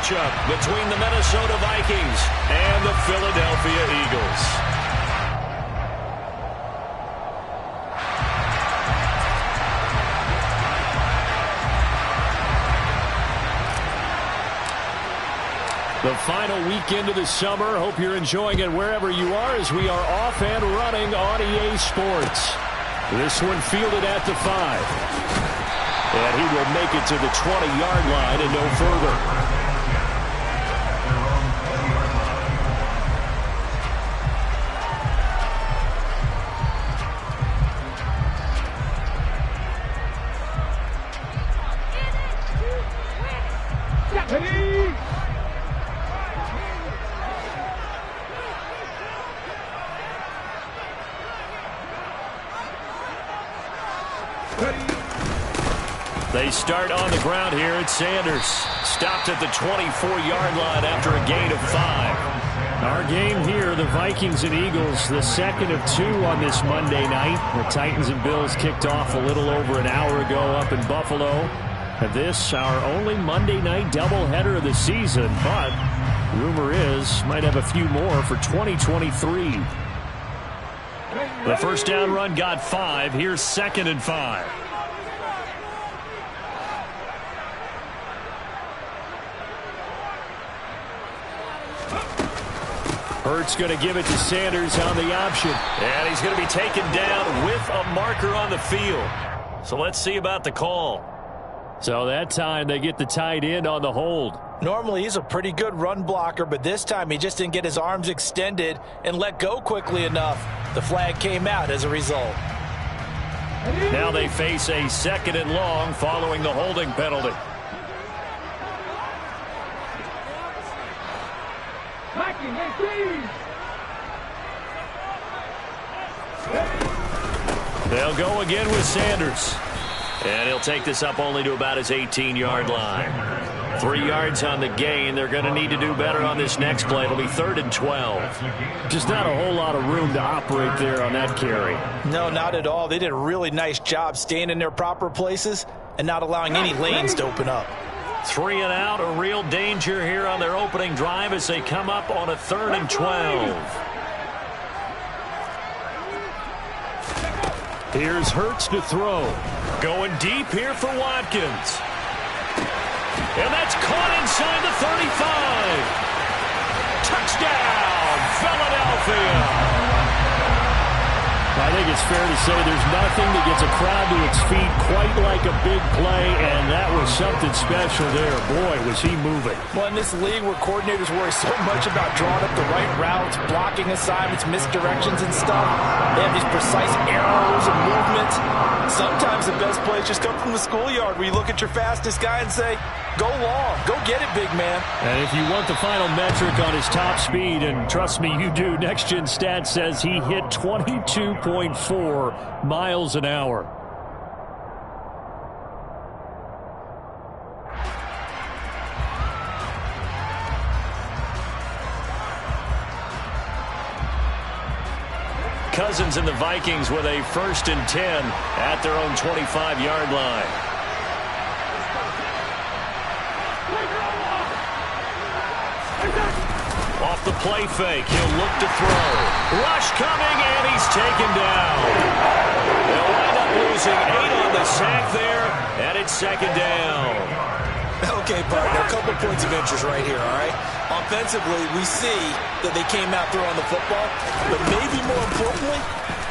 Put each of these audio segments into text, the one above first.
matchup between the Minnesota Vikings and the Philadelphia Eagles. The final weekend of the summer. Hope you're enjoying it wherever you are as we are off and running on EA Sports. This one fielded at the 5. And he will make it to the 20-yard line and no further. They start on the ground here at Sanders. Stopped at the 24-yard line after a gain of 5. Our game here, the Vikings and Eagles, the second of 2 on this Monday night. The Titans and Bills kicked off a little over an hour ago up in Buffalo. And this, our only Monday night doubleheader of the season. But rumor is, might have a few more for 2023. The first down run got 5. Here's 2nd and 5. Hurts going to give it to Sanders on the option. And he's going to be taken down with a marker on the field. So let's see about the call. So that time they get the tight end on the hold. Normally he's a pretty good run blocker, but this time he just didn't get his arms extended and let go quickly enough. The flag came out as a result. Now they face a 2nd and long following the holding penalty. They'll go again with Sanders. And he'll take this up only to about his 18-yard line. 3 yards on the gain. They're going to need to do better on this next play. It'll be 3rd and 12. Just not a whole lot of room to operate there on that carry. No, not at all. They did a really nice job staying in their proper places and not allowing any lanes to open up. 3 and out, a real danger here on their opening drive as they come up on a 3rd and 12. Here's Hurts to throw. Going deep here for Watkins. And that's caught inside the 35. Touchdown, Philadelphia. I think it's fair to say there's nothing that gets a crowd to its feet quite like a big play, and that was something special there. Boy, was he moving. Well, in this league where coordinators worry so much about drawing up the right routes, blocking assignments, misdirections and stuff, they have these precise arrows and movements. Sometimes the best plays just come from the schoolyard where you look at your fastest guy and say, go long, go get it, big man. And if you want the final metric on his top speed, and trust me, you do, Next Gen Stats says he hit 22.4 miles an hour. Cousins and the Vikings with a 1st and 10 at their own 25-yard line. Off the play fake, he'll look to throw. Rush coming, and he's taken down. They'll wind up losing 8 on the sack there, and it's 2nd down. Okay, partner, a couple points of interest right here, all right? Offensively, we see that they came out throwing the football, but maybe more importantly,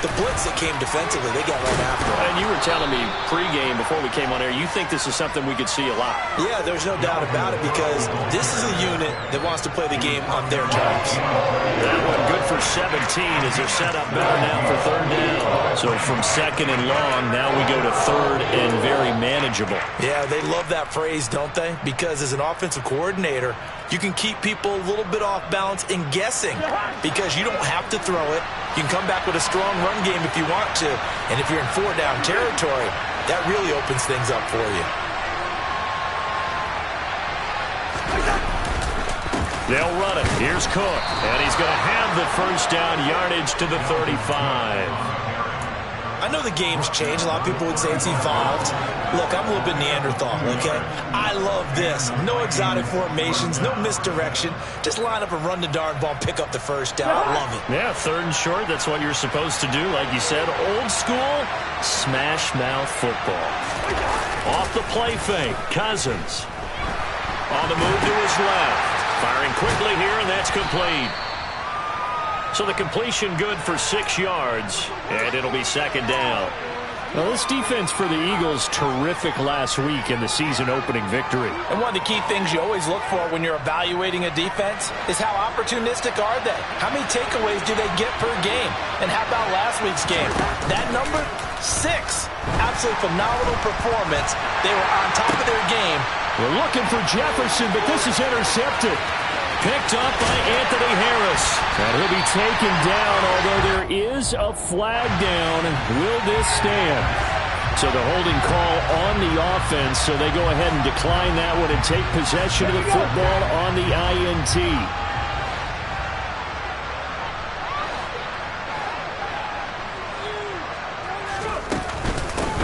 the blitz that came defensively, they got right after it. And you were telling me pregame before we came on air, you think this is something we could see a lot. Yeah, there's no doubt about it because this is a unit that wants to play the game on their terms. That one good for 17 as they're set up better now for 3rd down. So from 2nd and long, now we go to 3rd and very manageable. Yeah, they love that phrase, don't they? Because as an offensive coordinator, you can keep people a little bit off balance and guessing because you don't have to throw it. You can come back with a strong run game if you want to. And if you're in 4-down territory, that really opens things up for you. They'll run it. Here's Cook. And he's going to have the 1st down yardage to the 35. I know the game's changed. A lot of people would say it's evolved. Look, I'm a little bit Neanderthal, okay? I love this. No exotic formations, no misdirection. Just line up and run the darn ball, pick up the first down. I love it. Yeah, 3rd and short, that's what you're supposed to do. Like you said, old school, smash mouth football. Off the play fake, Cousins. On the move to his left. Firing quickly here, and that's complete. So the completion good for 6 yards, and it'll be 2nd down. Well, this defense for the Eagles, terrific last week in the season-opening victory. And one of the key things you always look for when you're evaluating a defense is how opportunistic are they? How many takeaways do they get per game? And how about last week's game? That number? 6. Absolutely phenomenal performance. They were on top of their game. We're looking for Jefferson, but this is intercepted. Picked up by Anthony Harris. And he'll be taken down, although there is a flag down. Will this stand? So the holding call on the offense, so they go ahead and decline that one and take possession of the football on the INT.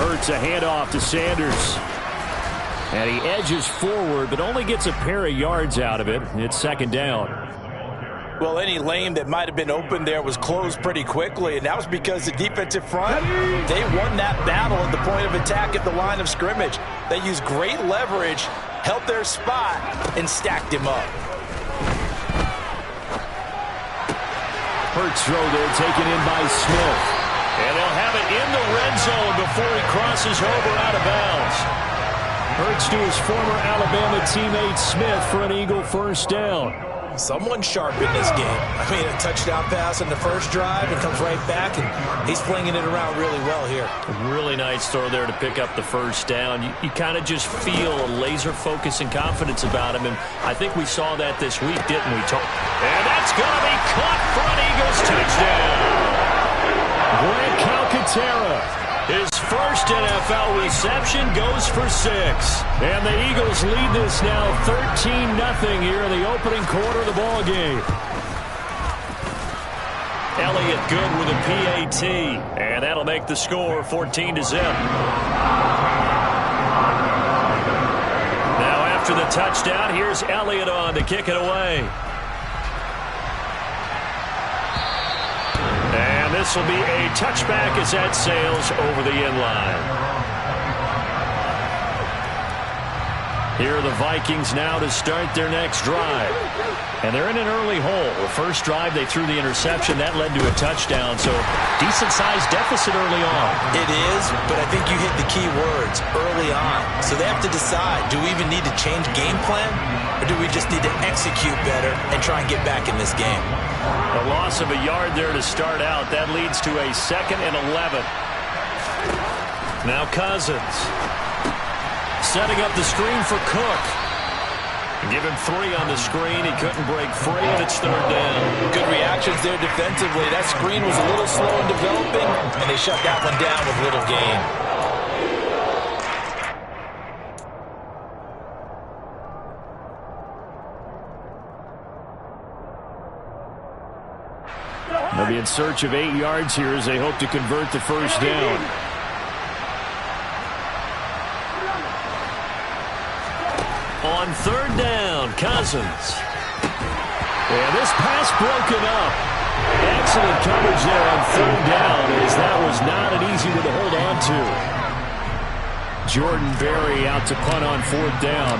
Hurts a handoff to Sanders. And he edges forward, but only gets a pair of yards out of it. It's 2nd down. Well, any lane that might have been open there was closed pretty quickly, and that was because the defensive front, they won that battle at the point of attack at the line of scrimmage. They used great leverage, held their spot, and stacked him up. Hurts throw there, taken in by Smith. And they'll have it in the red zone before he crosses over out of bounds. Hurts to his former Alabama teammate Smith for an Eagle 1st down. Someone sharp in this game. I mean, a touchdown pass in the first drive and comes right back, and he's flinging it around really well here. A really nice throw there to pick up the 1st down. You kind of just feel a laser focus and confidence about him, and I think we saw that this week, didn't we? And that's going to be caught for an Eagles touchdown. Grant Calcaterra. His first NFL reception goes for 6. And the Eagles lead this now 13-0 here in the opening quarter of the ball game. Elliott good with a PAT. And that'll make the score 14-0. Now after the touchdown, here's Elliott on to kick it away. And this will be a touchback as that sails over the end line. Here are the Vikings now to start their next drive. And they're in an early hole. The first drive, they threw the interception. That led to a touchdown, so decent-sized deficit early on. It is, but I think you hit the key words, early on. So they have to decide, do we even need to change game plan, or do we just need to execute better and try and get back in this game? A loss of a yard there to start out. That leads to a 2nd and 11. Now Cousins. Setting up the screen for Cook. Give him 3 on the screen. He couldn't break free, and it's 3rd down. Good reactions there defensively. That screen was a little slow in developing, and they shut that one down with little gain. They'll be in search of 8 yards here as they hope to convert the 1st down. On 3rd down, Cousins. And this pass broken up. Excellent coverage there on 3rd down, as that was not an easy one to hold on to. Jordan Berry out to punt on 4th down.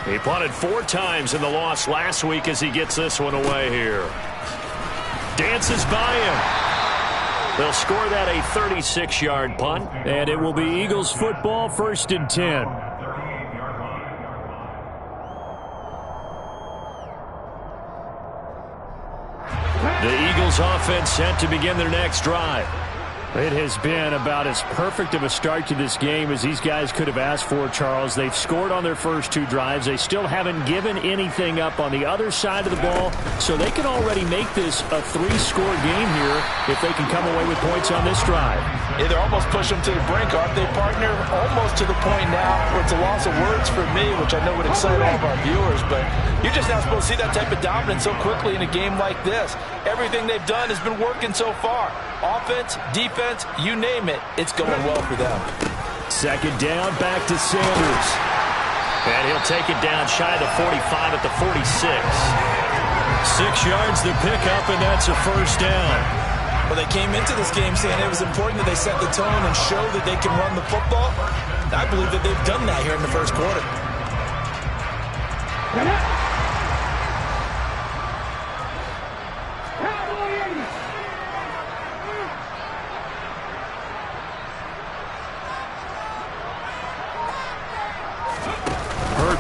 He punted 4 times in the loss last week as he gets this one away here. Dances by him. They'll score that a 36-yard punt, and it will be Eagles football 1st and 10. The Eagles offense set to begin their next drive. It has been about as perfect of a start to this game as these guys could have asked for, Charles. They've scored on their first 2 drives. They still haven't given anything up on the other side of the ball, so they can already make this a 3-score game here if they can come away with points on this drive. Yeah, they're almost pushing them to the brink, aren't they, partner? Almost to the point now where it's a loss of words for me, which I know would excite all of our viewers, but you're just not supposed to see that type of dominance so quickly in a game like this. Everything they've done has been working so far. Offense, defense, you name it, it's going well for them. Second down, back to Sanders. And he'll take it down shy of the 45 at the 46. 6 yards the pickup, and that's a first down. Well, they came into this game saying it was important that they set the tone and show that they can run the football. I believe that they've done that here in the first quarter.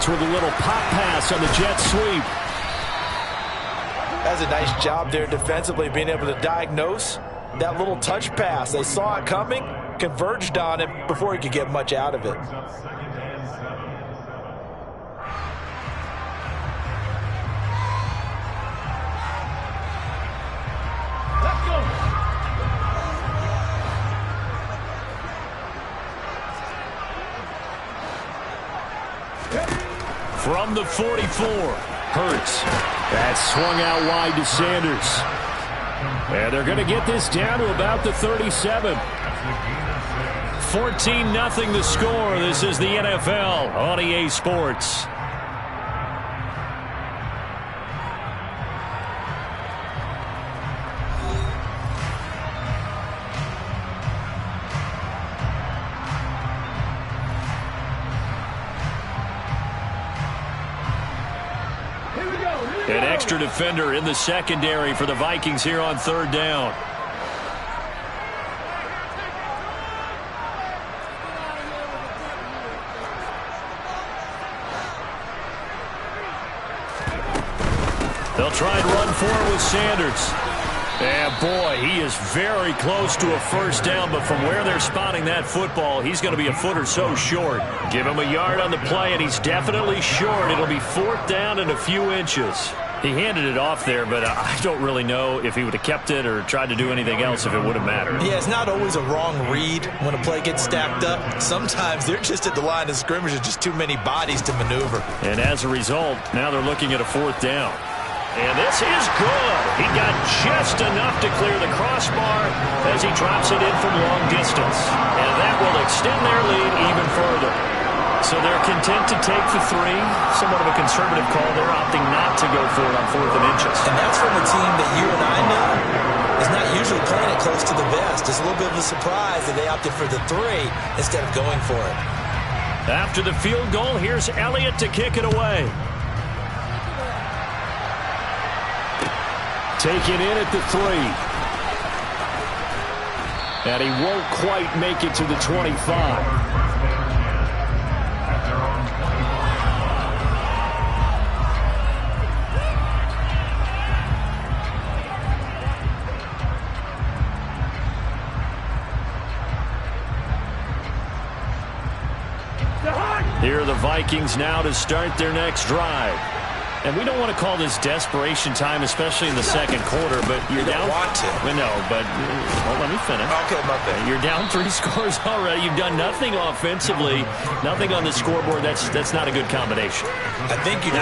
With a little pop pass on the jet sweep. That's a nice job there defensively, being able to diagnose that little touch pass. They saw it coming, converged on it before he could get much out of it. From the 44, Hurts. That swung out wide to Sanders. And they're going to get this down to about the 37. 14-0 the score. This is the NFL on EA Sports. An extra defender in the secondary for the Vikings here on 3rd down. They'll try and run for it with Sanders. And boy, he is very close to a first down, but from where they're spotting that football, he's going to be a foot or so short. Give him a yard on the play, and he's definitely short. It'll be 4th down and a few inches. He handed it off there, but I don't really know if he would have kept it or tried to do anything else if it would have mattered. Yeah, it's not always a wrong read when a play gets stacked up. Sometimes they're just at the line of scrimmage. There's just too many bodies to maneuver. And as a result, now they're looking at a 4th down. And this is good. He got just enough to clear the crossbar as he drops it in from long distance. And that will extend their lead even further. So they're content to take the 3. Somewhat of a conservative call. They're opting not to go for it on 4th and inches. And that's from a team that you and I know is not usually playing it close to the vest. It's a little bit of a surprise that they opted for the 3 instead of going for it. After the field goal, here's Elliott to kick it away. Taken in at the 3. And he won't quite make it to the 25. Here are the Vikings now to start their next drive. And we don't want to call this desperation time, especially in the second quarter, but you're down. You don't want to. Well, no, but well, let me finish. Okay, my bad. You're down 3 scores already. You've done nothing offensively, nothing on the scoreboard. That's not a good combination. I think you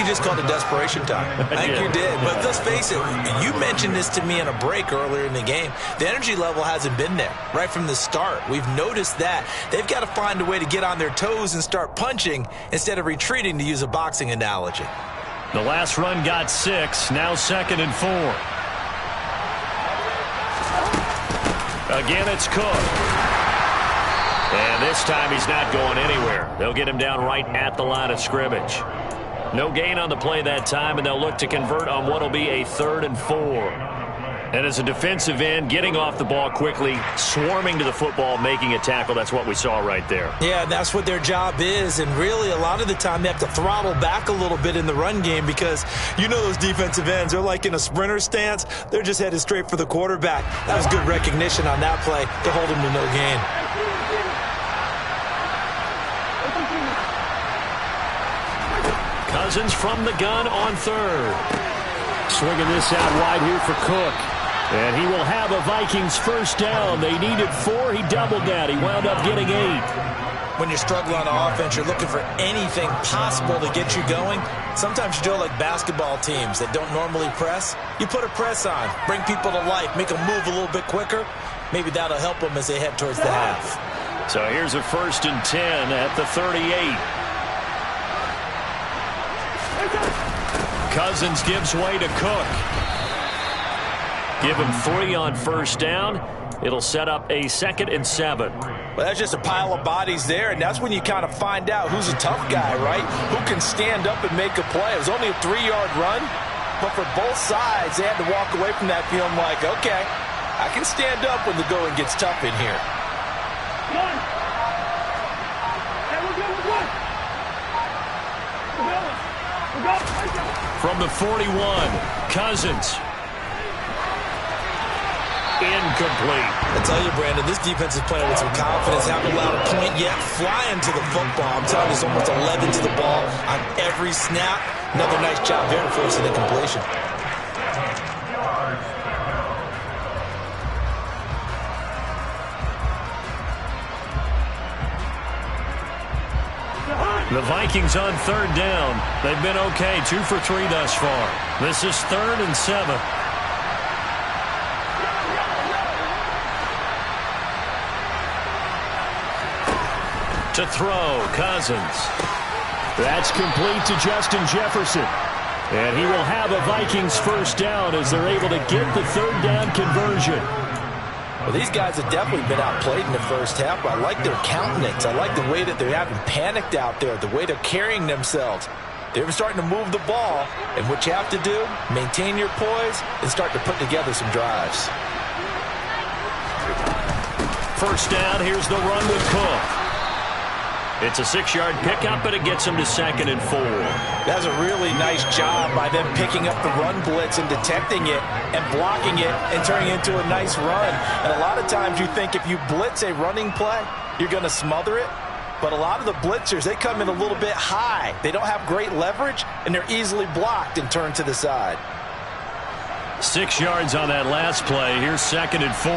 just called it desperation time. I think you did. But let's face it, you mentioned this to me in a break earlier in the game. The energy level hasn't been there right from the start. We've noticed that. They've got to find a way to get on their toes and start punching instead of retreating, to use a boxing analogy. The last run got 6. Now 2nd and 4. Again, it's Cook. And this time he's not going anywhere. They'll get him down right at the line of scrimmage. No gain on the play that time, and they'll look to convert on what will be a 3rd and 4. And as a defensive end, getting off the ball quickly, swarming to the football, making a tackle, that's what we saw right there. Yeah, that's what their job is. And really, a lot of the time, they have to throttle back a little bit in the run game because you know those defensive ends, they're like in a sprinter stance. They're just headed straight for the quarterback. That was good recognition on that play to hold him to no gain. Cousins from the gun on third. Swinging this out wide here for Cook. And he will have a Vikings first down. They needed 4. He doubled that. He wound up getting 8. When you're struggling on offense, you're looking for anything possible to get you going. Sometimes you do it like basketball teams that don't normally press. You put a press on, bring people to life, make them move a little bit quicker. Maybe that'll help them as they head towards the half. So here's a 1st and 10 at the 38. Cousins gives way to Cook. Give him 3 on first down. It'll set up a 2nd and 7. Well, that's just a pile of bodies there, and that's when you kind of find out who's a tough guy, right? Who can stand up and make a play. It was only a 3-yard run, but for both sides, they had to walk away from that feeling like, okay, I can stand up when the going gets tough in here. From the 41, Cousins. Incomplete. I tell you, Brandon, this defense is playing with some confidence. Haven't allowed a point yet. Flying to the football. I'm telling you, there's almost 11 to the ball on every snap. Another nice job there forcing the completion. The Vikings on third down. They've been okay. 2 for 3 thus far. This is 3rd and 7. To throw, Cousins. That's complete to Justin Jefferson. And he will have a Vikings first down as they're able to get the 3rd down conversion. Well, these guys have definitely been outplayed in the first half, but I like their countenance. I like the way that they're having panicked out there, the way they're carrying themselves. They're starting to move the ball, and what you have to do, maintain your poise and start to put together some drives. First down, here's the run with Cook. It's a 6-yard pickup, but it gets him to 2nd and 4. That's a really nice job by them picking up the run blitz and detecting it and blocking it and turning it into a nice run. And a lot of times you think if you blitz a running play, you're going to smother it. But a lot of the blitzers, they come in a little bit high. They don't have great leverage, and they're easily blocked and turned to the side. 6 yards on that last play. Here's 2nd and 4.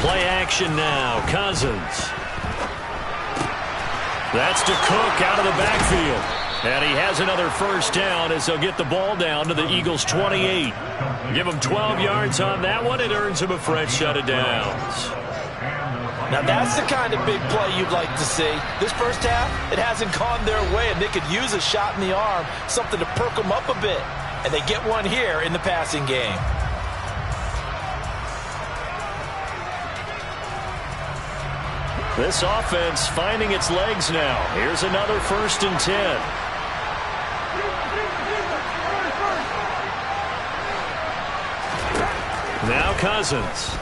Play action now. Cousins. That's to Cook out of the backfield. And he has another first down as they'll get the ball down to the Eagles' 28. Give him 12 yards on that one. It earns him a fresh set of downs. Now that's the kind of big play you'd like to see. This first half, it hasn't gone their way, and they could use a shot in the arm, something to perk them up a bit. And they get one here in the passing game. This offense finding its legs now. Here's another 1st and 10. Now Cousins.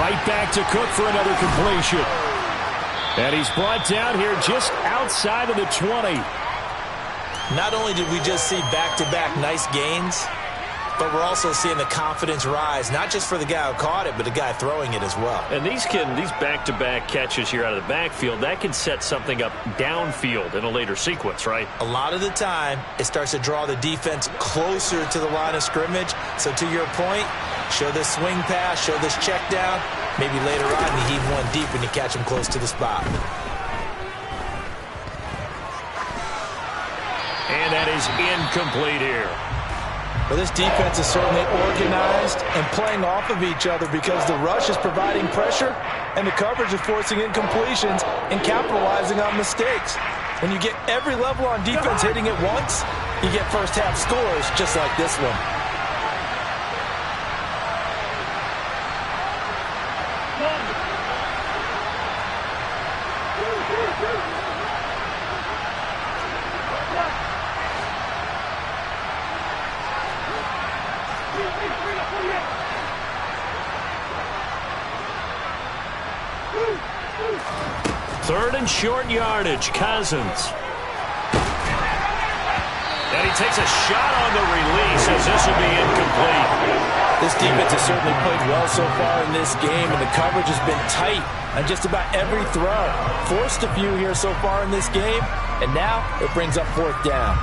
Right back to Cook for another completion. And he's brought down here just outside of the 20. Not only did we just see back-to-back nice gains, but we're also seeing the confidence rise, not just for the guy who caught it, but the guy throwing it as well. And these back-to-back catches here out of the backfield, that can set something up downfield in a later sequence, right? A lot of the time, it starts to draw the defense closer to the line of scrimmage. So to your point, show this swing pass, show this check down. Maybe later on you heave one deep when you catch him close to the spot. And that is incomplete here. Well, this defense is certainly organized and playing off of each other because the rush is providing pressure and the coverage is forcing incompletions and capitalizing on mistakes. When you get every level on defense hitting it once, you get first half scores just like this one. Third and short yardage, Cousins. And he takes a shot on the release as this will be incomplete. This defense has certainly played well so far in this game, and the coverage has been tight on just about every throw. Forced a few here so far in this game, and now it brings up fourth down.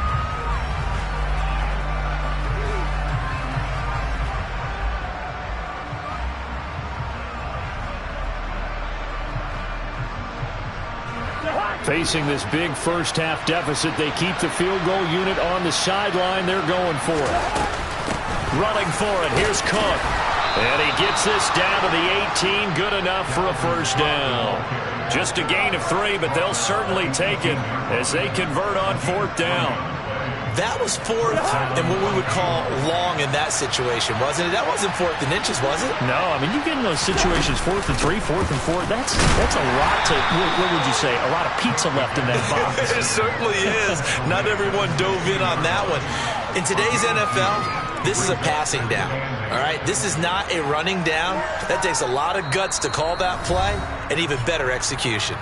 Facing this big first-half deficit, they keep the field goal unit on the sideline. They're going for it. Running for it. Here's Cook. And he gets this down to the 18. Good enough for a first down. Just a gain of 3, but they'll certainly take it as they convert on fourth down. That was fourth and what we would call long in that situation, wasn't it? That wasn't fourth and inches, was it? No, I mean, you get in those situations, 4th and 3, 4th and 4. That's a lot to, what would you say, a lot of pizza left in that box. It certainly is. Not everyone dove in on that one. In today's NFL, this is a passing down, all right? This is not a running down. That takes a lot of guts to call that play and even better execution.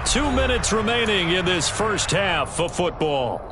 2 minutes remaining in this first half of football.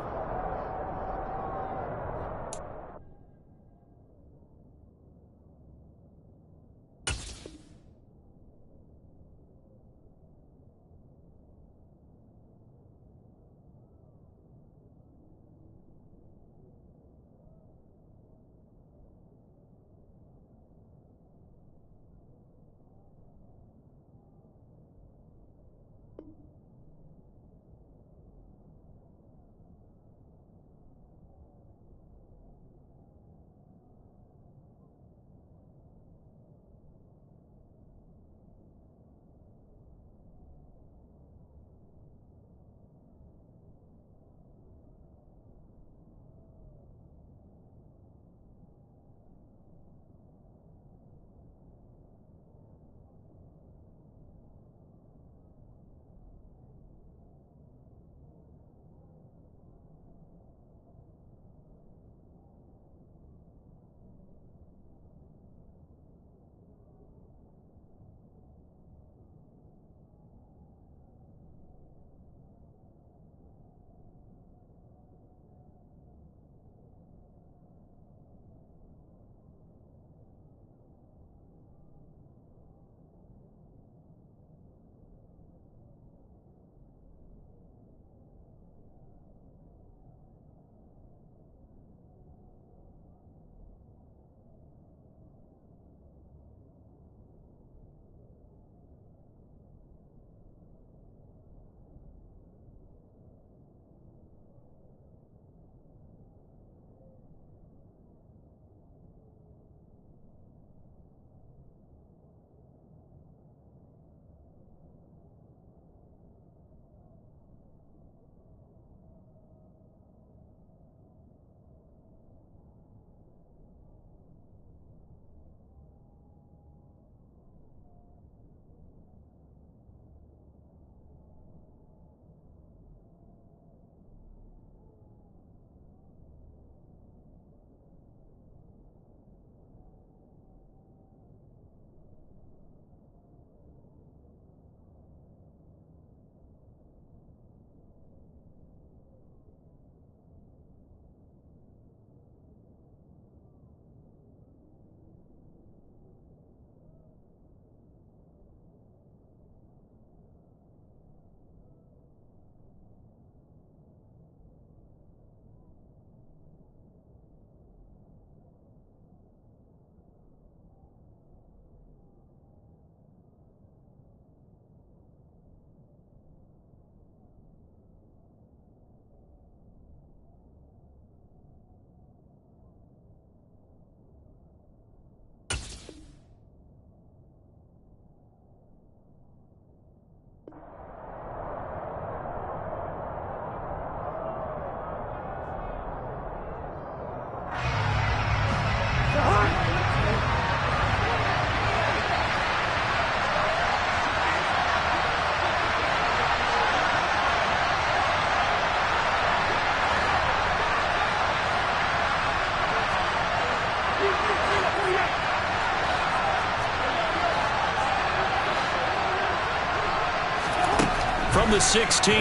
from the 16.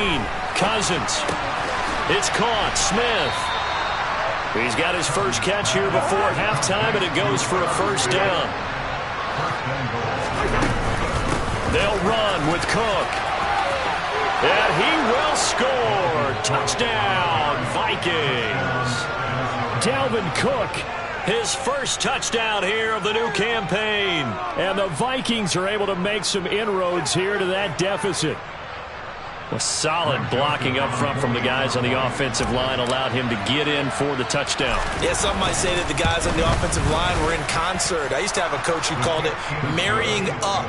Cousins. It's caught. Smith. He's got his first catch here before halftime, and it goes for a first down. They'll run with Cook. And he will score. Touchdown, Vikings. Dalvin Cook, his first touchdown here of the new campaign. And the Vikings are able to make some inroads here to that deficit. A solid blocking up front from the guys on the offensive line allowed him to get in for the touchdown. Yeah, some might say that the guys on the offensive line were in concert. I used to have a coach who called it marrying up,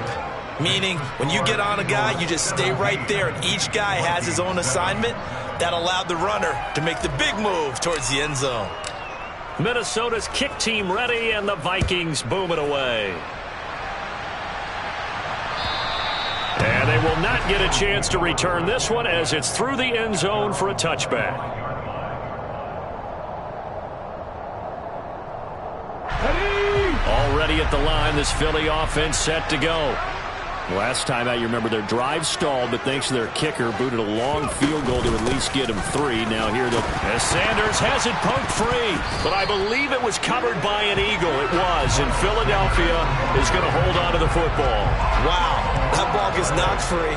meaning when you get on a guy, you just stay right there, and each guy has his own assignment. That allowed the runner to make the big move towards the end zone. Minnesota's kick team ready, and the Vikings boom it away. And they will not get a chance to return this one as it's through the end zone for a touchback. Already at the line, this Philly offense set to go. Last time out, you remember their drive stalled, but thanks to their kicker, booted a long field goal to at least get him 3. Now here, as Sanders has it poked free, but I believe it was covered by an Eagle. It was, and Philadelphia is going to hold on to the football. Wow, that ball gets knocked free,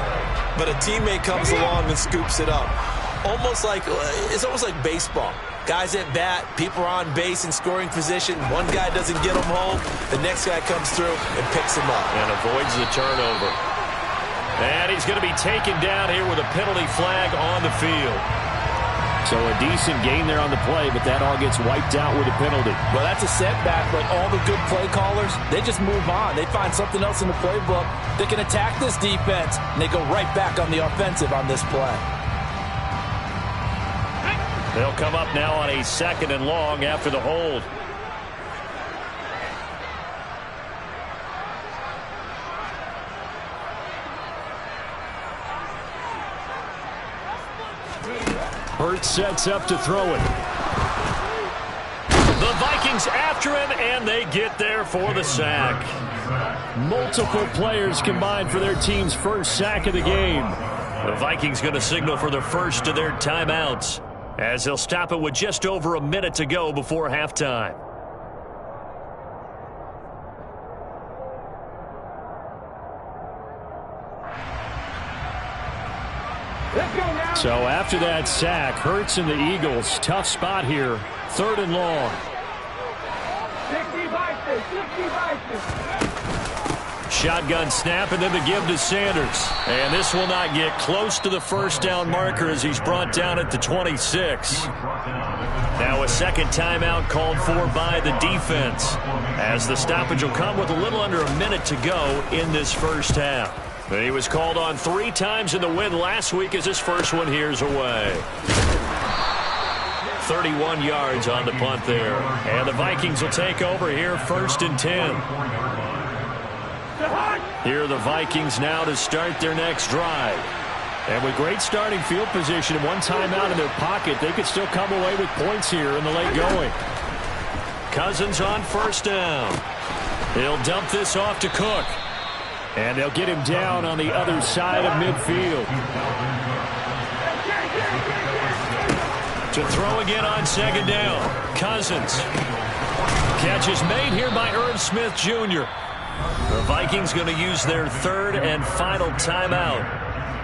but a teammate comes along and scoops it up. It's almost like baseball. Guys at bat, people are on base in scoring position. One guy doesn't get them home. The next guy comes through and picks him up. And avoids the turnover. And he's going to be taken down here with a penalty flag on the field. So a decent gain there on the play, but that all gets wiped out with a penalty. Well, that's a setback, but all the good play callers, they just move on. They find something else in the playbook. They can attack this defense, and they go right back on the offensive on this play. They'll come up now on a 2nd and long after the hold. Hurts sets up to throw it. The Vikings after him, and they get there for the sack. Multiple players combined for their team's first sack of the game. The Vikings going to signal for the first of their timeouts, as they'll stop it with just over a minute to go before halftime. So after that sack, Hurts and the Eagles, tough spot here. 3rd and long. Shotgun snap, and then the give to Sanders. And this will not get close to the first down marker as he's brought down at the 26. Now a second timeout called for by the defense, as the stoppage will come with a little under a minute to go in this first half. He was called on 3 times in the win last week as his first one here's away. 31 yards on the punt there. And the Vikings will take over here 1st and 10. Here are the Vikings now to start their next drive. And with great starting field position and one timeout in their pocket, they could still come away with points here in the late going. Cousins on 1st down. He'll dump this off to Cook. And they'll get him down on the other side of midfield. To throw again on 2nd down. Cousins. Catch is made here by Irv Smith Jr. The Vikings going to use their 3rd and final timeout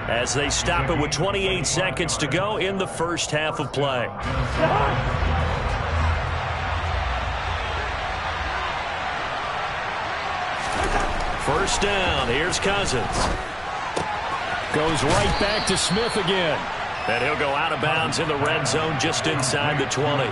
as they stop it with 28 seconds to go in the first half of play. First down. Here's Cousins. Goes right back to Smith again. And he'll go out of bounds in the red zone just inside the 20.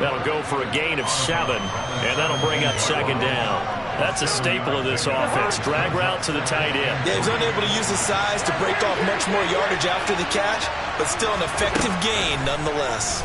That'll go for a gain of 7, and that'll bring up 2nd down. That's a staple of this offense. Drag route to the tight end. Yeah, he's unable to use his size to break off much more yardage after the catch, but still an effective gain nonetheless.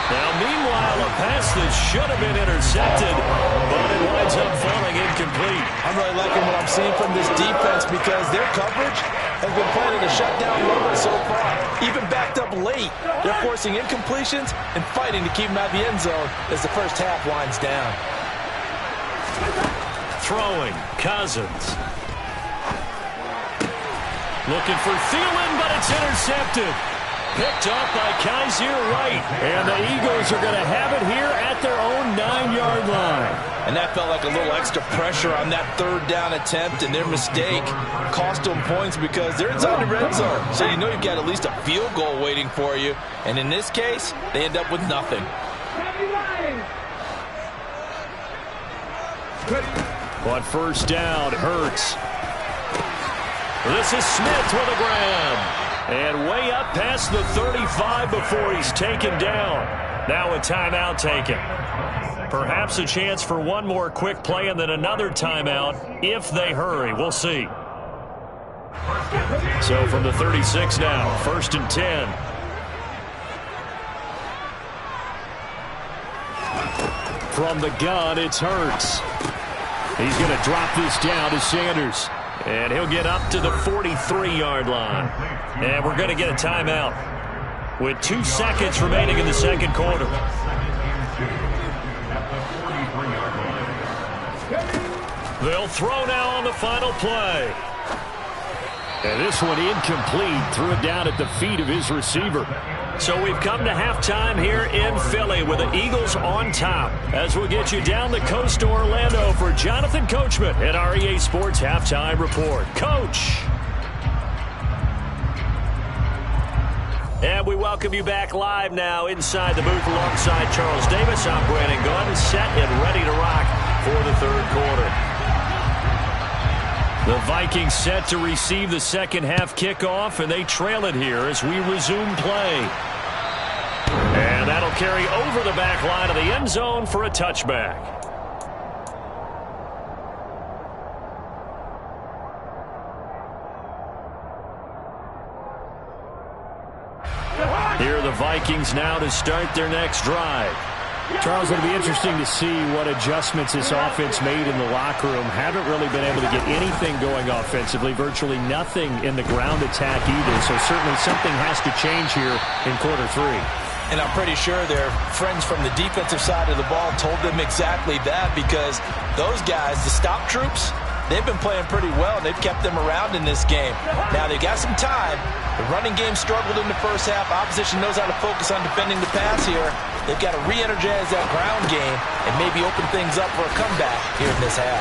Now, meanwhile, a pass that should have been intercepted, but it winds up falling incomplete. I'm really liking what I'm seeing from this defense because their coverage has been playing at a shutdown level so far. Even backed up late, they're forcing incompletions and fighting to keep them out of the end zone as the first half winds down. Throwing, Cousins. Looking for Thielen, but it's intercepted. Picked off by Kaiser White. And the Eagles are going to have it here at their own 9-yard line. And that felt like a little extra pressure on that third down attempt, and their mistake cost them points because they're inside the red zone. So you know you've got at least a field goal waiting for you. And in this case, they end up with nothing. But first down, Hurts. This is Smith with a grab. And way up past the 35 before he's taken down. Now a timeout taken. Perhaps a chance for one more quick play and then another timeout if they hurry. We'll see. So from the 36 now, 1st and 10. From the gun, it's Hurts. He's going to drop this down to Sanders. And he'll get up to the 43-yard line. And we're going to get a timeout with 2 seconds remaining in the second quarter. They'll throw now on the final play. And this one incomplete. Threw it down at the feet of his receiver. So we've come to halftime here in Philly with the Eagles on top. As we'll get you down the coast to Orlando for Jonathan Coachman at our EA Sports Halftime Report. Coach. And we welcome you back live now inside the booth alongside Charles Davis. I'm Brandon Gordon, set and ready to rock for the third quarter. The Vikings set to receive the second half kickoff, and they trail it here as we resume play. And that'll carry over the back line of the end zone for a touchback. Here are the Vikings now to start their next drive. Charles, it'll be interesting to see what adjustments this offense made in the locker room. Haven't really been able to get anything going offensively, virtually nothing in the ground attack either. So certainly something has to change here in quarter 3. And I'm pretty sure their friends from the defensive side of the ball told them exactly that, because those guys, the stop troops, they've been playing pretty well, and they've kept them around in this game. Now, they've got some time. The running game struggled in the first half. Opposition knows how to focus on defending the pass here. They've got to re-energize that ground game and maybe open things up for a comeback here in this half.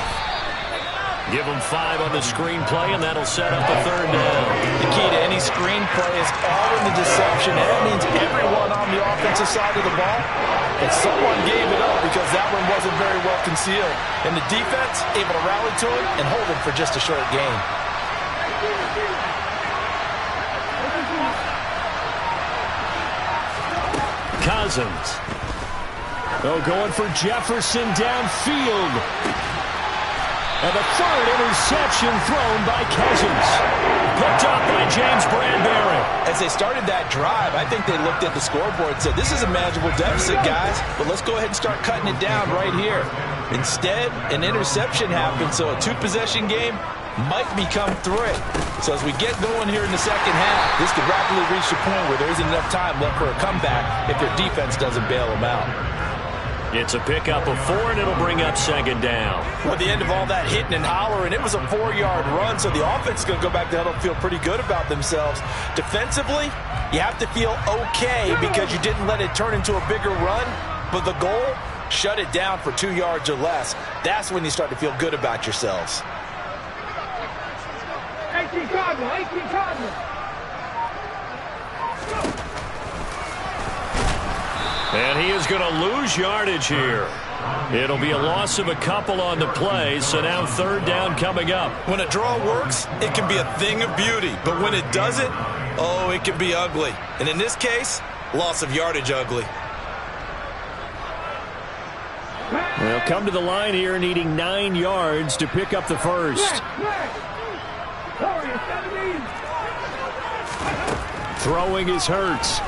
Give them 5 on the screenplay, and that'll set up the third down. The key to any screenplay is all in the deception. That means everyone on the offensive side of the ball, and someone gave it up because that one wasn't very well concealed. And the defense able to rally to it and hold it for just a short gain. Cousins. Oh, going for Jefferson downfield. And the third interception thrown by Cousins. Picked up by James Bradbury. As they started that drive, I think they looked at the scoreboard and said, this is a manageable deficit, guys, but let's go ahead and start cutting it down right here. Instead, an interception happened, so a 2-possession game might become 3. So as we get going here in the second half, this could rapidly reach the point where there isn't enough time left for a comeback if their defense doesn't bail them out. It's a pickup of 4, and it'll bring up second down. Well, at the end of all that hitting and hollering, it was a 4-yard run, so the offense is going to go back to huddle and feel pretty good about themselves. Defensively, you have to feel okay because you didn't let it turn into a bigger run, but the goal, shut it down for 2 yards or less. That's when you start to feel good about yourselves. 18 Cardinal. And he is going to lose yardage here. It'll be a loss of a couple on the play, so now third down coming up. When a draw works, it can be a thing of beauty. But when it doesn't, oh, it can be ugly. And in this case, loss of yardage ugly. They'll come to the line here needing 9 yards to pick up the first. Throwing is Hurts.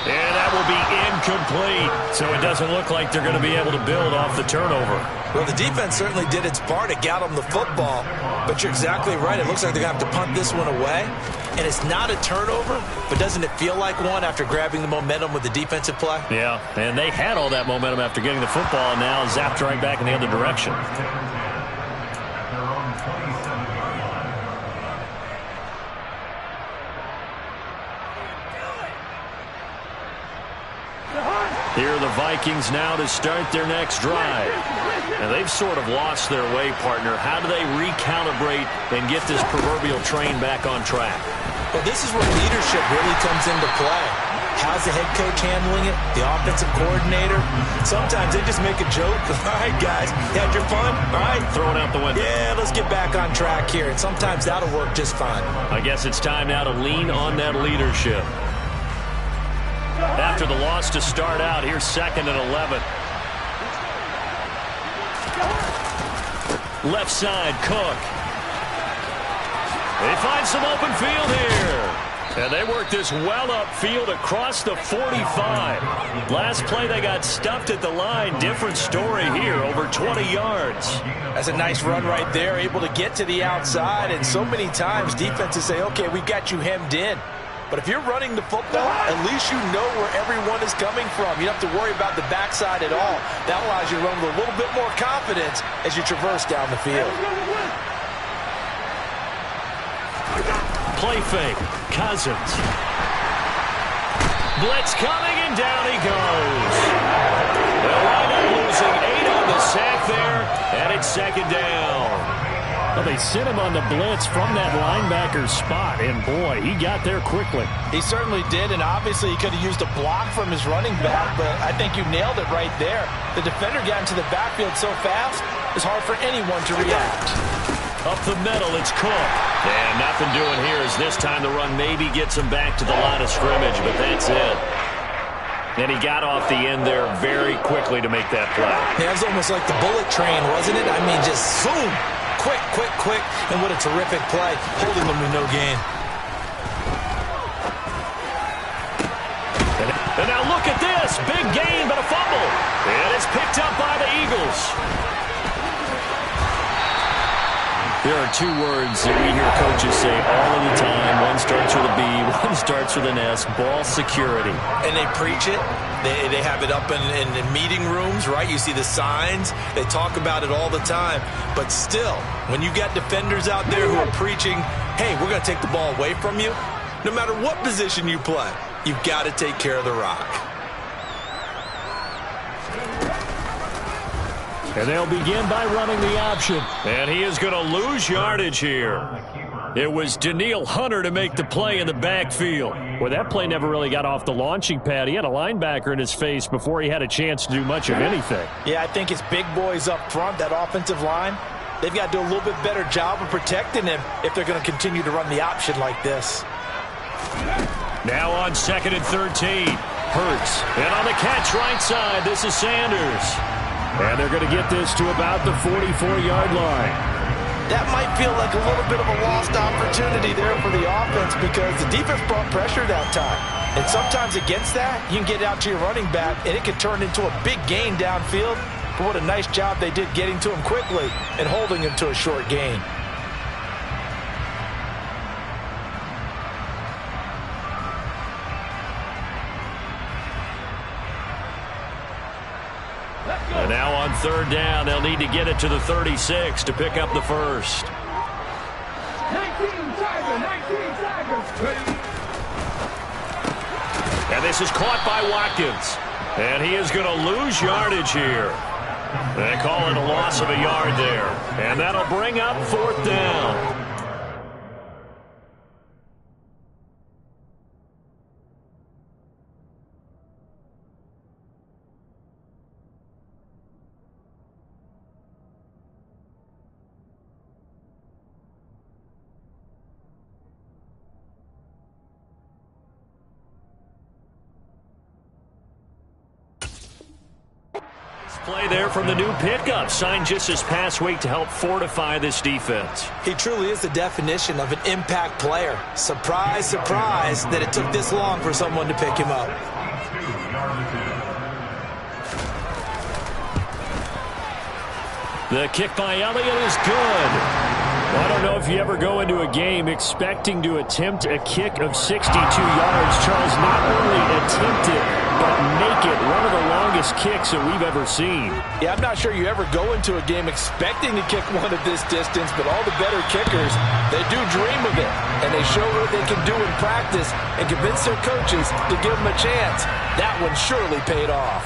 And that will be incomplete. So it doesn't look like they're going to be able to build off the turnover. Well, the defense certainly did its part to get them the football. But you're exactly right. It looks like they're going to have to punt this one away. And it's not a turnover, but doesn't it feel like one after grabbing the momentum with the defensive play? Yeah, and they had all that momentum after getting the football, and now zapped right back in the other direction. Here are the Vikings now to start their next drive. And they've sort of lost their way, partner. How do they recalibrate and get this proverbial train back on track? Well, this is where leadership really comes into play. How's the head coach handling it? The offensive coordinator? Sometimes they just make a joke. All right, guys, you had your fun? All right. Throw it out the window. Yeah, let's get back on track here. And sometimes that'll work just fine. I guess it's time now to lean on that leadership. After the loss to start out, here's 2nd and 11. Left side, Cook. They find some open field here. And they work this well upfield across the 45. Last play, they got stuffed at the line. Different story here, over 20 yards. That's a nice run right there, able to get to the outside. And so many times, defenses say, okay, we got you hemmed in. But if you're running the football, at least you know where everyone is coming from. You don't have to worry about the backside at all. That allows you to run with a little bit more confidence as you traverse down the field. Play fake. Cousins. Blitz coming, and down he goes. They'll wind up losing 8 on the sack there, and it's 2nd down. Well, they sent him on the blitz from that linebacker spot, and boy, he got there quickly. He certainly did, and obviously he could have used a block from his running back, but I think you nailed it right there. The defender got into the backfield so fast, it's hard for anyone to react. Up the middle, it's Cook. And nothing doing here as this time the run maybe gets him back to the line of scrimmage, but that's it. And he got off the end there very quickly to make that play. Yeah, it was almost like the bullet train, wasn't it? I mean, just zoom. Quick, quick, quick, and what a terrific play, holding them to no gain. And now look at this, big gain, but a fumble. And it's picked up by the Eagles. There are 2 words that we hear coaches say all of the time. One starts with a B, one starts with an S, ball security. And they preach it. They have it up in meeting rooms, right? You see the signs. They talk about it all the time. But still, when you got defenders out there who are preaching, hey, we're going to take the ball away from you, no matter what position you play, you've got to take care of the rock. And they'll begin by running the option. And he is going to lose yardage here. It was Daniil Hunter to make the play in the backfield. Well, that play never really got off the launching pad. He had a linebacker in his face before he had a chance to do much of anything. Yeah, I think it's big boys up front, that offensive line. They've got to do a little bit better job of protecting him if they're going to continue to run the option like this. Now on 2nd and 13. Hurts. And on the catch right side, this is Sanders. And they're going to get this to about the 44-yard line. That might feel like a little bit of a lost opportunity there for the offense because the defense brought pressure that time. And sometimes against that, you can get out to your running back, and it can turn into a big gain downfield. But what a nice job they did getting to him quickly and holding him to a short gain. And now on 3rd down, they'll need to get it to the 36 to pick up the first. 19 Tigers. And this is caught by Watkins. And he is going to lose yardage here. They call it a loss of a yard there. And that'll bring up 4th down. Play there from the new pickup, signed just this past week to help fortify this defense. He truly is the definition of an impact player. Surprise, surprise that it took this long for someone to pick him up. The kick by Elliott is good. Well, I don't know if you ever go into a game expecting to attempt a kick of 62 yards. Charles, not only attempt it, but make it one of the longest kicks that we've ever seen. Yeah, I'm not sure you ever go into a game expecting to kick one at this distance, but all the better kickers, they do dream of it, and they show what they can do in practice and convince their coaches to give them a chance. That one surely paid off.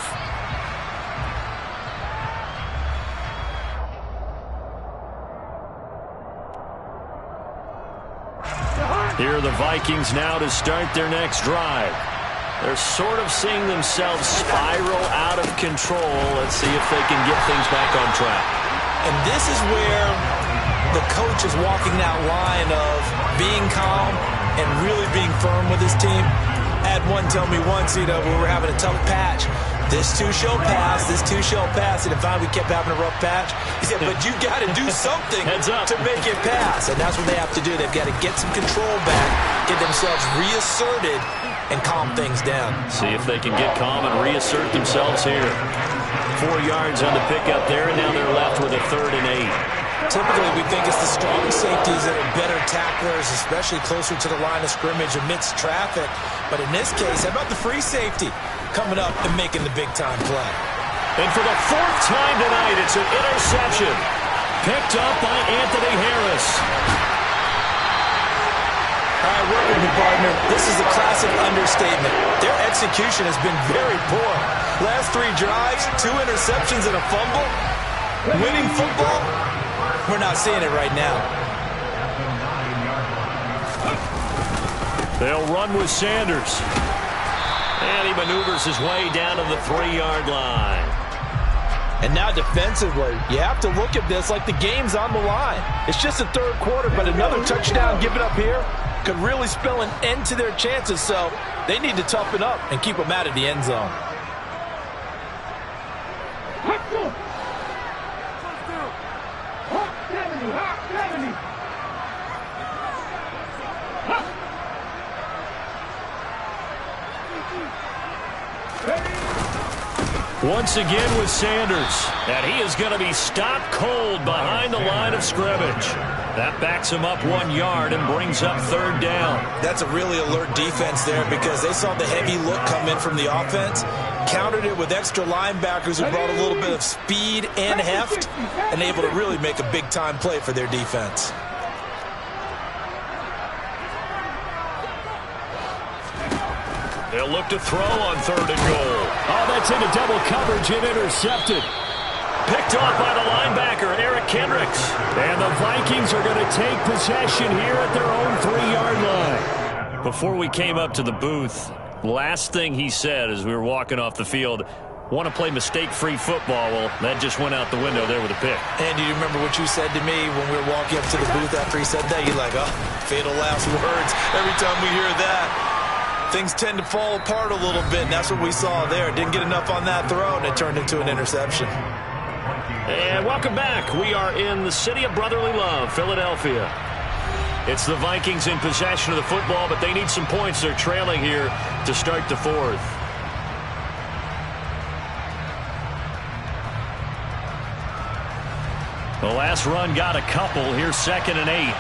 Here are the Vikings now to start their next drive. They're sort of seeing themselves spiral out of control. Let's see if they can get things back on track. And this is where the coach is walking that line of being calm and really being firm with his team. I had one tell me once, when we were having a tough patch, this too shall pass, this too shall pass. And if we kept having a rough patch, he said, but you got to do something to make it pass. And that's what they have to do. They've got to get some control back, get themselves reasserted, and calm things down. See if they can get calm and reassert themselves here. 4 yards on the pickup there, and now they're left with a 3rd and 8. Typically, we think it's the strong safeties that are better tacklers, especially closer to the line of scrimmage amidst traffic. But in this case, how about the free safety coming up and making the big-time play? And for the 4th time tonight, it's an interception. Picked up by Anthony Harris. All right, work with me, partner. This is a classic understatement. Their execution has been very poor. Last 3 drives, 2 interceptions and a fumble. Winning football, we're not seeing it right now. They'll run with Sanders. And he maneuvers his way down to the 3-yard line. And now defensively, you have to look at this like the game's on the line. It's just the 3rd quarter, but another touchdown given up here could really spell an end to their chances. So they need to toughen up and keep them out of the end zone. Once again with Sanders, and he is going to be stopped cold behind the line of scrimmage. That backs him up 1 yard and brings up 3rd down. That's a really alert defense there because they saw the heavy look come in from the offense, countered it with extra linebackers who brought a little bit of speed and heft, and able to really make a big-time play for their defense. They'll look to throw on 3rd and goal. Oh, that's into double coverage and intercepted. Picked off by the linebacker, Eric Kendricks. And the Vikings are going to take possession here at their own 3-yard line. Before we came up to the booth, last thing he said as we were walking off the field, want to play mistake-free football. Well, that just went out the window there with a pick. And do you remember what you said to me when we were walking up to the booth after he said that? You're like, oh, fatal last words. Every time we hear that, things tend to fall apart a little bit, and that's what we saw there. Didn't get enough on that throw, and it turned into an interception. And welcome back. We are in the city of brotherly love, Philadelphia. It's the Vikings in possession of the football, but they need some points. They're trailing here to start the 4th. The last run got a couple. Here's 2nd and 8.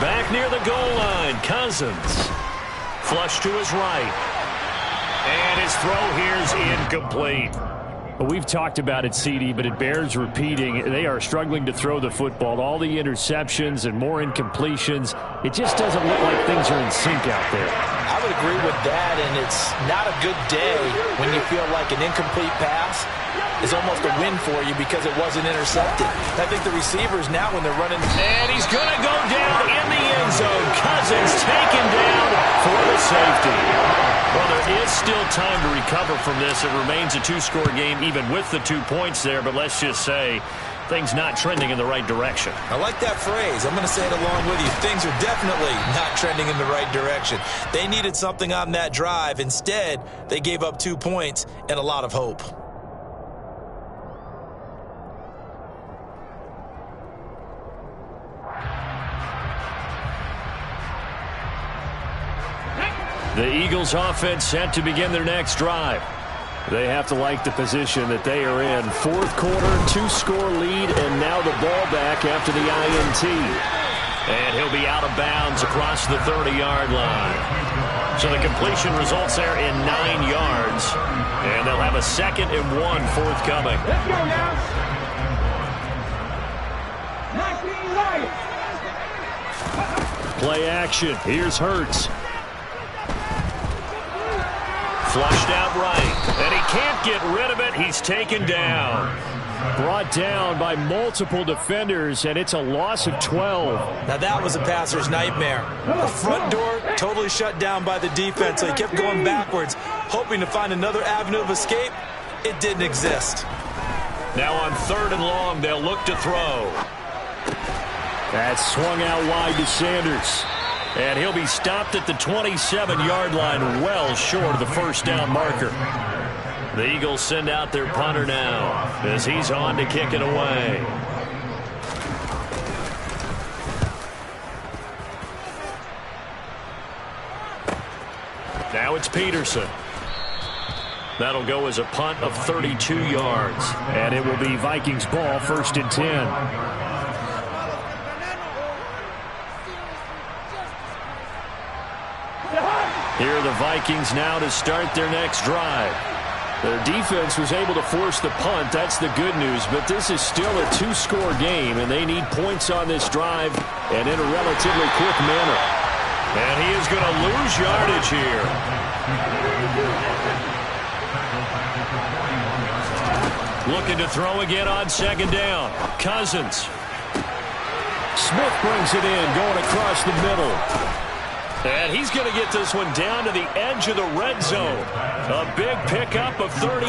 Back near the goal line, Cousins. Flush to his right. And his throw here is incomplete. Well, we've talked about it, CD, but it bears repeating. They are struggling to throw the football. All the interceptions and more incompletions. It just doesn't look like things are in sync out there. I would agree with that, and it's not a good day when you feel like an incomplete pass is almost a win for you because it wasn't intercepted. I think the receivers now when they're running. And he's going to go down in the end zone. Cousins taken down for the safety. Well, there is still time to recover from this. It remains a 2-score game even with the 2 points there, but let's just say things not trending in the right direction. I like that phrase. I'm going to say it along with you. Things are definitely not trending in the right direction. They needed something on that drive. Instead, they gave up 2 points and a lot of hope. The Eagles offense set to begin their next drive. They have to like the position that they are in. 4th quarter, 2-score lead, and now the ball back after the INT. And he'll be out of bounds across the 30-yard line. So the completion results there in 9 yards. And they'll have a 2nd and 1 forthcoming. Let's go now. 19 Lions. Play action. Here's Hurts. Flushed out right. And he can't get rid of it. He's taken down. Brought down by multiple defenders, and it's a loss of 12. Now that was a passer's nightmare. The front door totally shut down by the defense, so he kept going backwards, hoping to find another avenue of escape. It didn't exist. Now on 3rd and long, they'll look to throw. That's swung out wide to Sanders. And he'll be stopped at the 27-yard line, well short of the first down marker. The Eagles send out their punter now as he's on to kick it away. Now it's Peterson. That'll go as a punt of 32 yards. And it will be Vikings ball, 1st and 10. Here are the Vikings now to start their next drive. Their defense was able to force the punt. That's the good news. But this is still a 2-score game, and they need points on this drive and in a relatively quick manner. And he is going to lose yardage here. Looking to throw again on 2nd down. Cousins. Smith brings it in, going across the middle. And he's going to get this one down to the edge of the red zone. A big pickup of 38.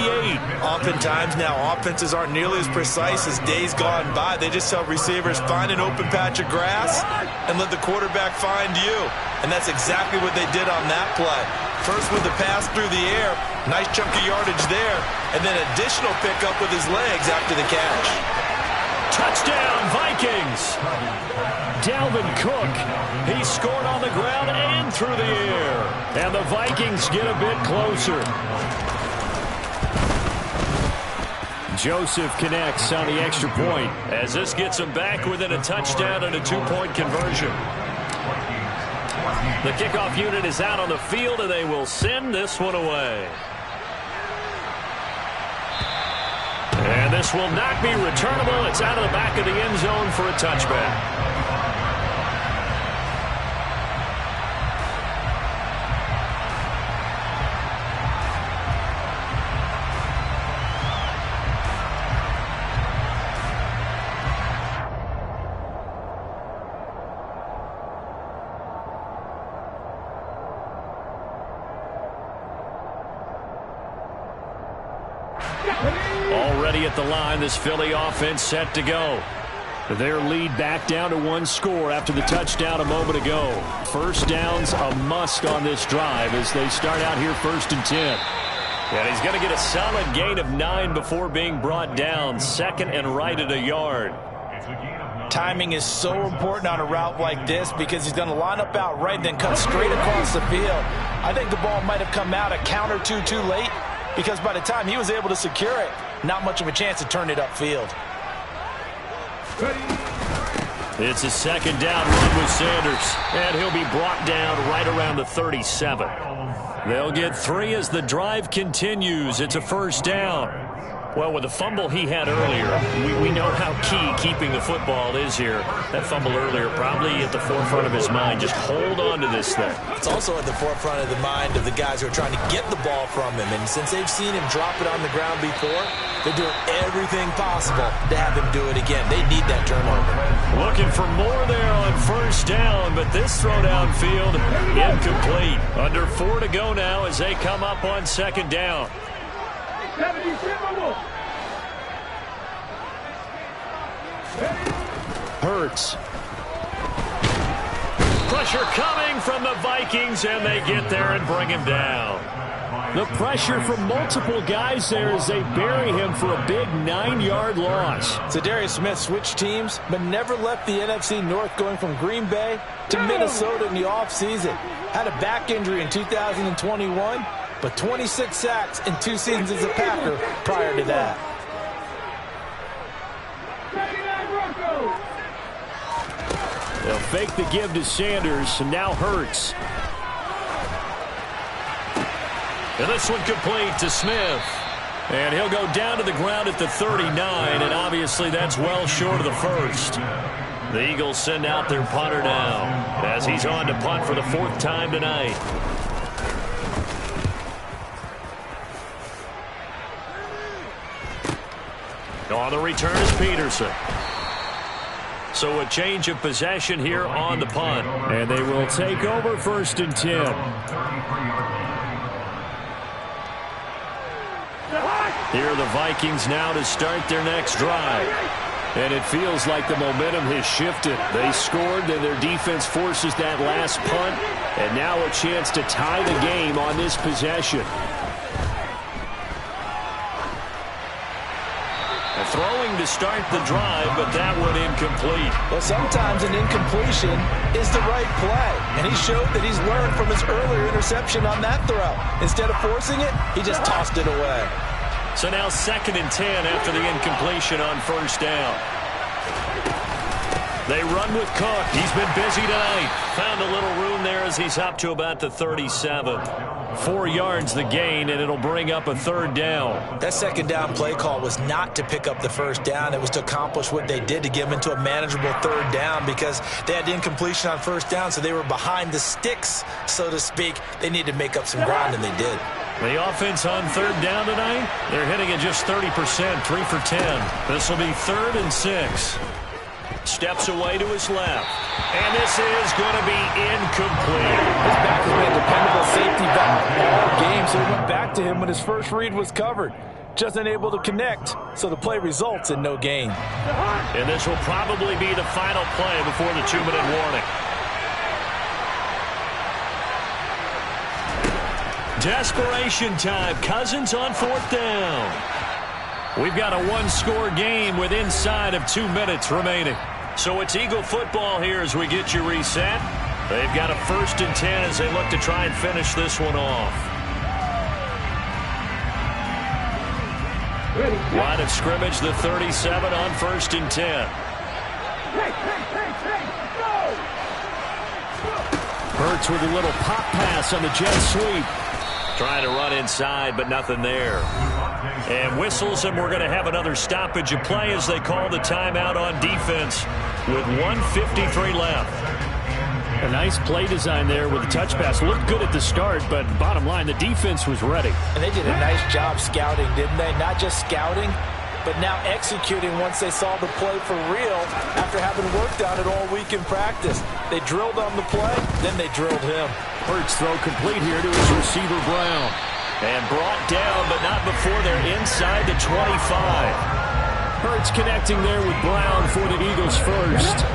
Oftentimes now, offenses aren't nearly as precise as days gone by. They just tell receivers, find an open patch of grass and let the quarterback find you. And that's exactly what they did on that play. First with the pass through the air, nice chunk of yardage there, and then additional pickup with his legs after the catch. Touchdown, Vikings! Dalvin Cook, he scored on the ground and through the air. And the Vikings get a bit closer. Joseph connects on the extra point as this gets them back within a touchdown and a 2-point conversion. The kickoff unit is out on the field, and they will send this one away. And this will not be returnable. It's out of the back of the end zone for a touchback. Already at the line, this Philly offense set to go. Their lead back down to 1 score after the touchdown a moment ago. First down's a must on this drive as they start out here 1st and 10. And he's going to get a solid gain of 9 before being brought down. 2nd and right at a yard. Timing is so important on a route like this because he's going to line up out right and then cut straight across the field. I think the ball might have come out a count or two too late because by the time he was able to secure it, not much of a chance to turn it upfield. It's a 2nd down run with Sanders, and he'll be brought down right around the 37. They'll get 3 as the drive continues. It's a 1st down. Well, with the fumble he had earlier, we know how key keeping the football is here. That fumble earlier probably at the forefront of his mind. Just hold on to this thing. It's also at the forefront of the mind of the guys who are trying to get the ball from him. And since they've seen him drop it on the ground before, they're doing everything possible to have him do it again. They need that turnover. Looking for more there on 1st down, but this throw downfield incomplete. Under 4 to go now as they come up on 2nd down. Hurts. Pressure coming from the Vikings, and they get there and bring him down. The pressure from multiple guys there as they bury him for a big 9-yard loss. Zadarius Smith switched teams, but never left the NFC North, going from Green Bay to Minnesota in the offseason. Had a back injury in 2021, but 26 sacks in 2 seasons as a Packer prior to that. They'll fake the give to Sanders, and now Hurts. And this one complete to Smith. And he'll go down to the ground at the 39, and obviously that's well short of the first. The Eagles send out their punter now as he's on to punt for the 4th time tonight. On the return is Peterson. So a change of possession here on the punt. And they will take over 1st and 10. Here are the Vikings now to start their next drive. And it feels like the momentum has shifted. They scored, then their defense forces that last punt. And now a chance to tie the game on this possession. Throwing to start the drive, but that one incomplete. Well, sometimes an incompletion is the right play, and he showed that he's learned from his earlier interception on that throw. Instead of forcing it, he just tossed it away. So now 2nd and 10 after the incompletion on 1st down. They run with Cook. He's been busy tonight. Found a little room there as he's up to about the 37. 4 yards the gain, and it'll bring up a 3rd down. That 2nd down play call was not to pick up the 1st down. It was to accomplish what they did, to get them into a manageable 3rd down, because they had the incompletion on 1st down, so they were behind the sticks, so to speak. They needed to make up some ground, and they did. The offense on 3rd down tonight, they're hitting at just 30%, 3 for 10. This will be 3rd and 6. Steps away to his left. And this is going to be incomplete. His back has been a dependable safety valve all game, so he went back to him when his first read was covered. Just unable to connect, so the play results in no gain. And this will probably be the final play before the 2-minute warning. Desperation time. Cousins on 4th down. We've got a 1-score game with inside of 2 minutes remaining. So it's Eagle football here as we get you reset. They've got a 1st and 10 as they look to try and finish this one off. Line of scrimmage, the 37 on 1st and 10. Hurts with a little pop pass on the jet sweep. Trying to run inside, but nothing there. And whistles, and we're going to have another stoppage of play as they call the timeout on defense with 1:53 left. A nice play design there with the touch pass. Looked good at the start, but bottom line, the defense was ready. And they did a nice job scouting, didn't they? Not just scouting, but now executing once they saw the play for real after having worked on it all week in practice. They drilled on the play, then they drilled him. Hurts throw complete here to his receiver, Brown. And brought down, but not before they're inside the 25. Hurts connecting there with Brown for the Eagles first.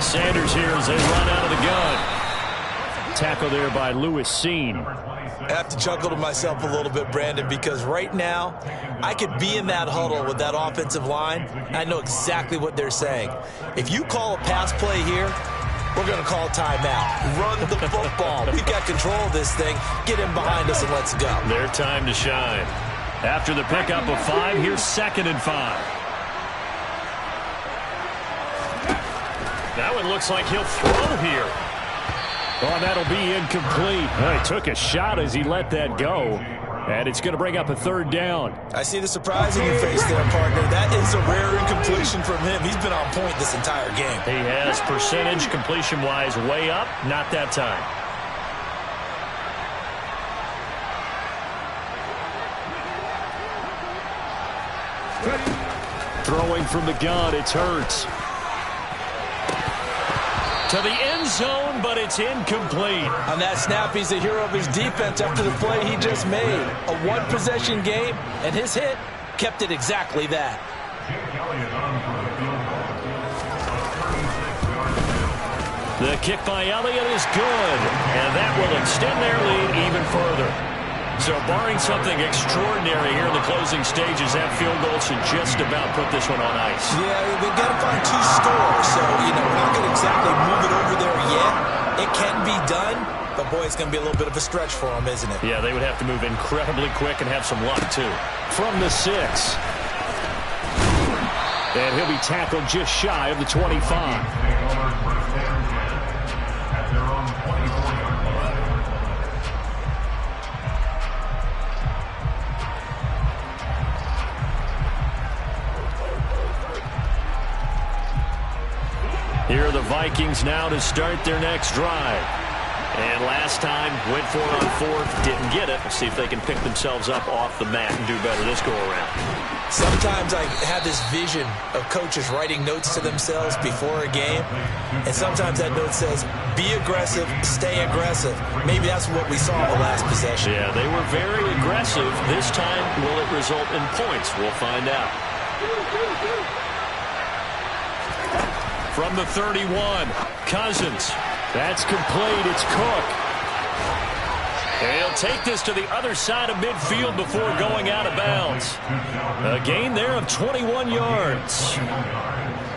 Sanders here as they run out of the gun. Tackle there by Lewis Seen. I have to chuckle to myself a little bit, Brandon, because right now I could be in that huddle with that offensive line, and I know exactly what they're saying. If you call a pass play here, we're going to call a timeout. Run the football. We've got control of this thing. Get him behind us and let's go. Their time to shine. After the pickup of 5, here's 2nd and 5. That one looks like he'll throw here. Oh, that'll be incomplete. He took a shot as he let that go. And it's going to bring up a 3rd down. I see the surprise in your face there, partner. That is a rare incompletion from him. He's been on point this entire game. He has percentage completion-wise way up. Not that time. Throwing from the gun, it's Hurts. To the end zone, but it's incomplete. On that snap, he's the hero of his defense after the play he just made. A one-possession game, and his hit kept it exactly that. The kick by Elliott is good, and that will extend their lead even further. So barring something extraordinary here in the closing stages, that field goal should just about put this one on ice. Yeah, they've got to find 2 scores, so, we're not going to exactly move it over there yet. It can be done, but, boy, it's going to be a little bit of a stretch for them, isn't it? Yeah, they would have to move incredibly quick and have some luck, too. From the 6. And he'll be tackled just shy of the 25. Here are the Vikings now to start their next drive. And last time, went for it on fourth, didn't get it. We'll see if they can pick themselves up off the mat and do better this go-around. Sometimes I have this vision of coaches writing notes to themselves before a game, and sometimes that note says, be aggressive, stay aggressive. Maybe that's what we saw in the last possession. Yeah, they were very aggressive. This time, will it result in points? We'll find out. From the 31, Cousins. That's complete. It's Cook. And he'll take this to the other side of midfield before going out of bounds. A gain there of 21 yards.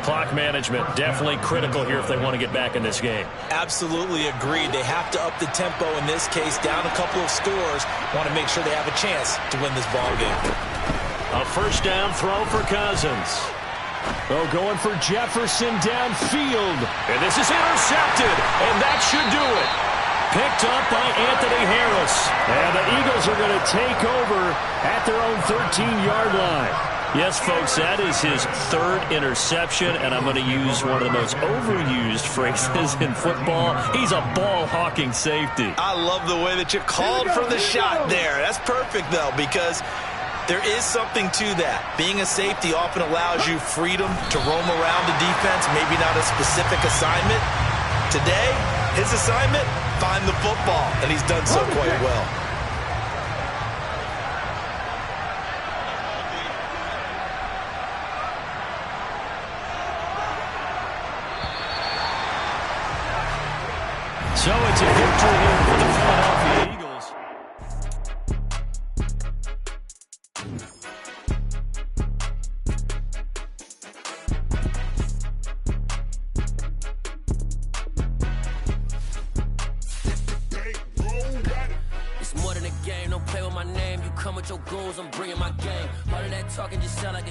Clock management definitely critical here if they want to get back in this game. Absolutely agreed. They have to up the tempo in this case, down a couple of scores. Want to make sure they have a chance to win this ball game. A first down throw for Cousins. Oh, going for Jefferson downfield. And this is intercepted. And that should do it. Picked up by Anthony Harris. And the Eagles are going to take over at their own 13-yard line. Yes, folks, that is his third interception. And I'm going to use one of the most overused phrases in football. He's a ball-hawking safety. I love the way that you called for the shot there. That's perfect, though, because there is something to that. Being a safety often allows you freedom to roam around the defense, maybe not a specific assignment. Today, his assignment, find the football, and he's done so quite well. So it's a victory here for the Philadelphia Eagles. It's more than a game, don't play with my name. You come with your goons, I'm bringing my game. All of that talking just sound like a